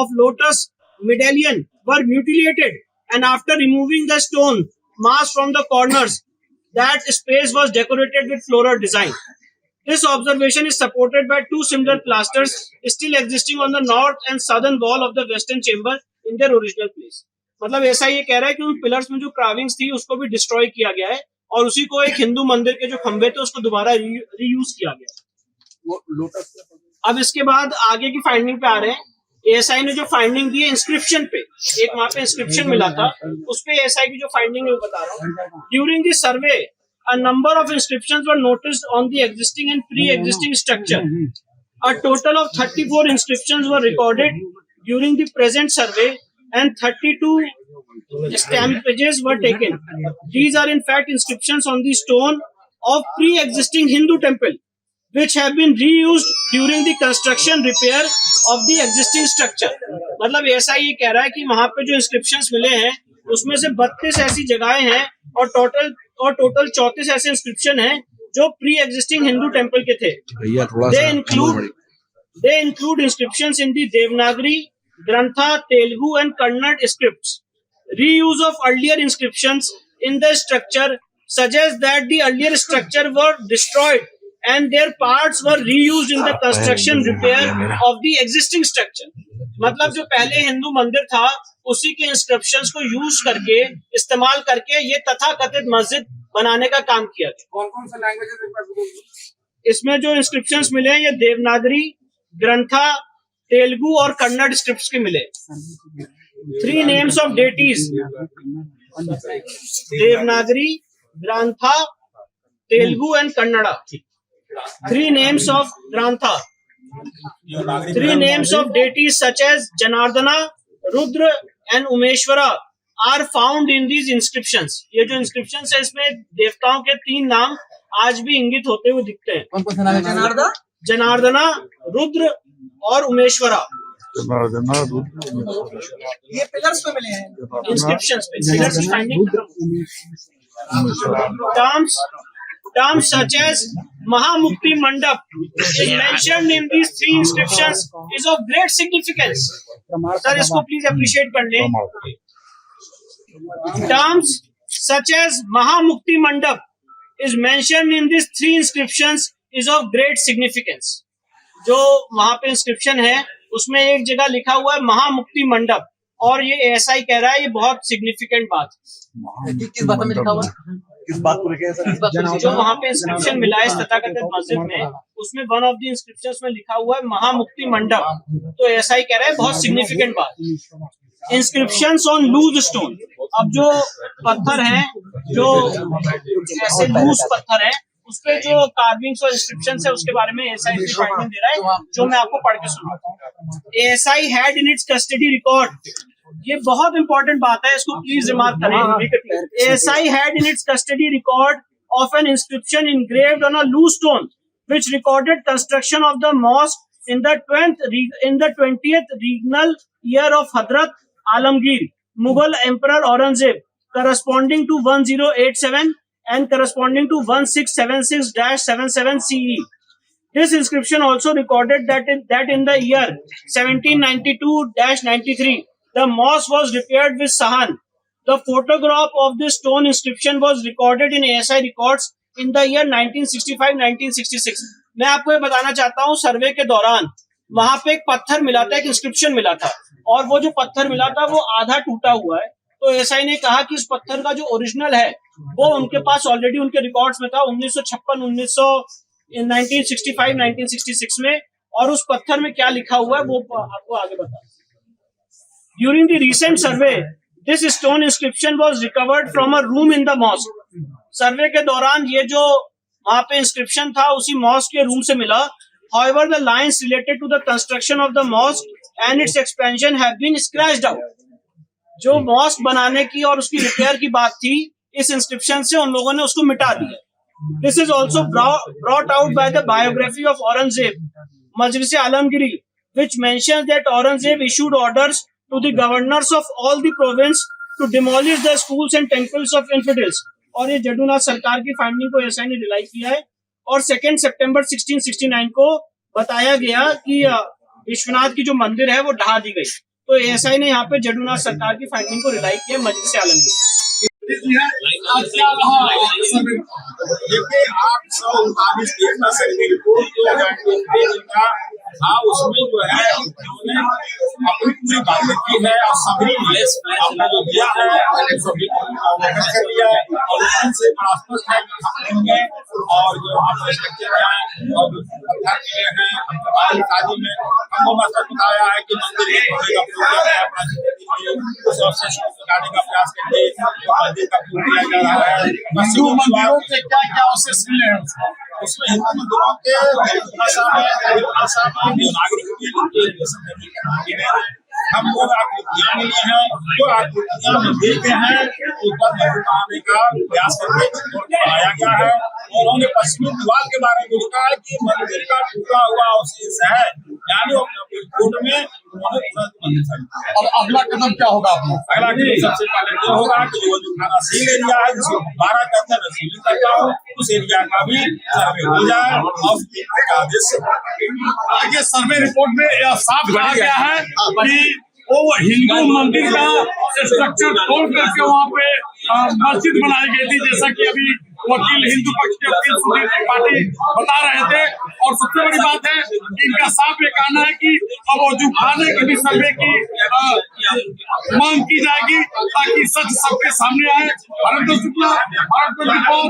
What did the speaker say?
of lotus medallion were mutilated, and after removing the stone mask from the corners, that space was decorated with floral design. This observation is supported by two similar clusters still existing on the north and southern wall of the western chamber in their original place. मतलब ऐसा ये कह रहा है कि उन pillars में जो कार्विंग्स थी उसको भी डिस्ट्रॉय किया गया है और उसी को एक हिंदू मंदिर के जो खंभे थे उसको दोबारा रीयूज किया गया। वो लोटस। अब इसके बाद आगे की फाइंडिंग पे आ रहे हैं। एएसआई ने जो फाइंडिंग दी है इंस्क्रिप्शन पे, एक वहां पे इंस्क्रिप्शन मिला था, उस पे एएसआई की जो फाइंडिंग है वो बता रहा हूँ। During this survey a number of inscriptions were noticed on the existing and pre-existing structure. A total of 34 inscriptions were recorded during the present survey and 32 stampages were taken. These are in fact inscriptions on the stone of pre-existing Hindu temple, which have been reused during the construction repair of the existing structure. मतलब ऐसा ये कह रहा है कि वहां पे जो इंस्क्रिप्शंस मिले हैं उसमें से 32 ऐसी जगहें हैं और टोटल 34 ऐसे इंस्क्रिप्शन हैं जो प्री एग्जिस्टिंग हिंदू टेम्पल के थे। They include inscriptions in the Devanagari, Grantha, Telugu and Kannada scripts. Reuse of earlier inscriptions in the structure suggests that the earlier structure were destroyed and their parts were reused in the construction repair of the existing structure. मतलब जो पहले हिंदू मंदिर था उसी के inscriptions को use करके इस्तेमाल करके ये तथाकथित मस्जिद बनाने का काम किया गया। कौन-कौन सा लैंग्वेजेस इसमें जो इंस्क्रिप्शंस मिले हैं ये देवनागरी, ग्रंथा, तेलुगु और कन्नड़ स्क्रिप्ट्स के मिले। 3 names of deities Devanagari, Grantha, Telugu and Kannada. 3 names of Grantha, 3 names of deities such as Janardana, Rudra and Umeshwara are found in these inscriptions. ये जो inscriptions है इसमें देवताओं के 3 नाम आज भी इंगित होते हुए दिखते हैं। कौन सा नाम है? जनार्दना, रुद्र और उमेश्वरा। ये पिलर्स पे मिले हैं, इंस्क्रिप्शंस पे। पिलर्स की finding. Terms such as Mahamukti Mandap is mentioned in these 3 inscriptions is of great significance. Sir इसको प्लीज अप्रिशिएट कर लें। Terms such as Mahamukti Mandap is mentioned in these 3 inscriptions is of great significance. जो वहां पे inscription है उसमें एक जगह लिखा हुआ है महामुक्ति मंडप और ये एएसआई कह रहा है ये बहुत सिग्निफिकेंट बात। किस बात में लिखा हुआ है? किस बात को लिखा है? जो वहां पे इंस्क्रिप्शन मिला है इस तथाकथित मस्जिद में उसमें वन ऑफ द इंस्क्रिप्शंस में लिखा हुआ है महामुक्ति मंडप, तो एएसआई कह रहा है बहुत सिग्निफिकेंट बात। इंस्क्रिप्शंस ऑन लूज स्टोन, अब जो पत्थर हैं जो ऐसे लूज पत्थर हैं उस पे जो कार्विंग्स और इंस्क्रिप्शंस है उसके बारे में एएसआई फाइंडिंग दे रहा है जो मैं आपको पढ़ के सुनाता हूँ। ASI had in its custody record, ये बहुत इंपॉर्टेंट बात है, इसको प्लीज रिमार्क करें। ASI had in its custody record of N inscription engraved on a loose stone which recorded construction of the mosque in the 20th regnal year of Hadrat Alamgir, Mughal Emperor Aurangzeb, corresponding to 1087 and corresponding to 1676-77 CE. This inscription also recorded that in the year 1792-93, the mosque was repaired with sahan. The photograph of this stone inscription was recorded in ASI records in the year 1965-1966. मैं आपको ये बताना चाहता हूँ सर्वे के दौरान वहां पे एक पत्थर मिला था, एक इंस्क्रिप्शन मिला था और वो जो पत्थर मिला था वो आधा टूटा हुआ है, तो एएसआई ने कहा कि इस पत्थर का जो ओरिजिनल है वो उनके पास ऑलरेडी उनके रिकॉर्ड्स में था 1956, 1965 में, और उस पत्थर में क्या लिखा हुआ है वो आपको आगे बता। During the recent survey this stone inscription was recovered from a room in the mosque. Survey के दौरान ये जो वहां पे इंस्क्रिप्शन था उसी मॉस्क के रूम से मिला। However, the lines related to the construction of the mosque and its expansion have been scratched out. जो मॉस्क बनाने की और उसकी रिपेयर की बात थी इस इंस्क्रिप्शन से उन लोगों ने उसको मिटा दिया। This is also brought out by the biography of Aurangzeb, Majlis Alamgiri, which mentions that Aurangzeb issued orders to the governors of all the province to demolish the schools and temples of infidels. और ये जडूनाथ सरकार की finding को ASI ने rely किया है और 2 सितंबर 1669 को बताया गया कि विश्वनाथ की जो मंदिर है वो ढहा दी गई। तो एएसआई ने यहाँ पे जदूनाथ सरकार की फाइंडिंग को रिलाई किया मजलिस आलमगीर। देखिए 839 पेज का सर्वे रिपोर्ट का था, उसमें जो है उन्होंने अपनी पूरी बातें की है और सभी आपने जो दिया है सभी को अवगत कर लिया है और उनसे बड़ा स्पष्ट है कि होंगे और जो आप स्ट्रक्चर है और अध्ययन किए हैं शादी में हमको मकसद बताया है कि मंदिर का उस अवशेषों को हटाने का प्रयास करके मंदिर का पूर्ण किया जा रहा है। हिंदू मंदिरों के क्या क्या अवशेष मिले हैं उसमें? हिंदू मंदिरों के भाषा में नागरिक हम लोग आकृतियां मिली हैं, जो आकृतियां हम देखे हैं उस पर बनाने का प्रयास करके बनाया गया है। और उन्होंने पश्चिमी दीवार के बारे में लिखा है कि मंदिर का टूटा हुआ अवशेष है, यानी कोर्ट में और अगला कदम क्या होगा? अगला कदम सबसे पहले ये होगा कि वो जो थाना सील एरिया है जिसको 12 के अंदर सीलिंग करता हो उस एरिया का भी सर्वे हो जाए और आदेश से सर्वे रिपोर्ट में यह साफ कहा गया है कि वो हिंदू मंदिर का स्ट्रक्चर तोड़ करके वहाँ पे मस्जिद बनाई गई थी, जैसा कि अभी वकील हिंदू पक्ष के वकील सुधीर त्रिपाठी बता रहे थे। और सबसे बड़ी बात है कि इनका साफ ये कहना है कि अब वजू खाने के भी सर्वे की मांग की जाएगी ताकि सच सबके सामने आए। भारत शुक्ला, भारत रिपोर्ट।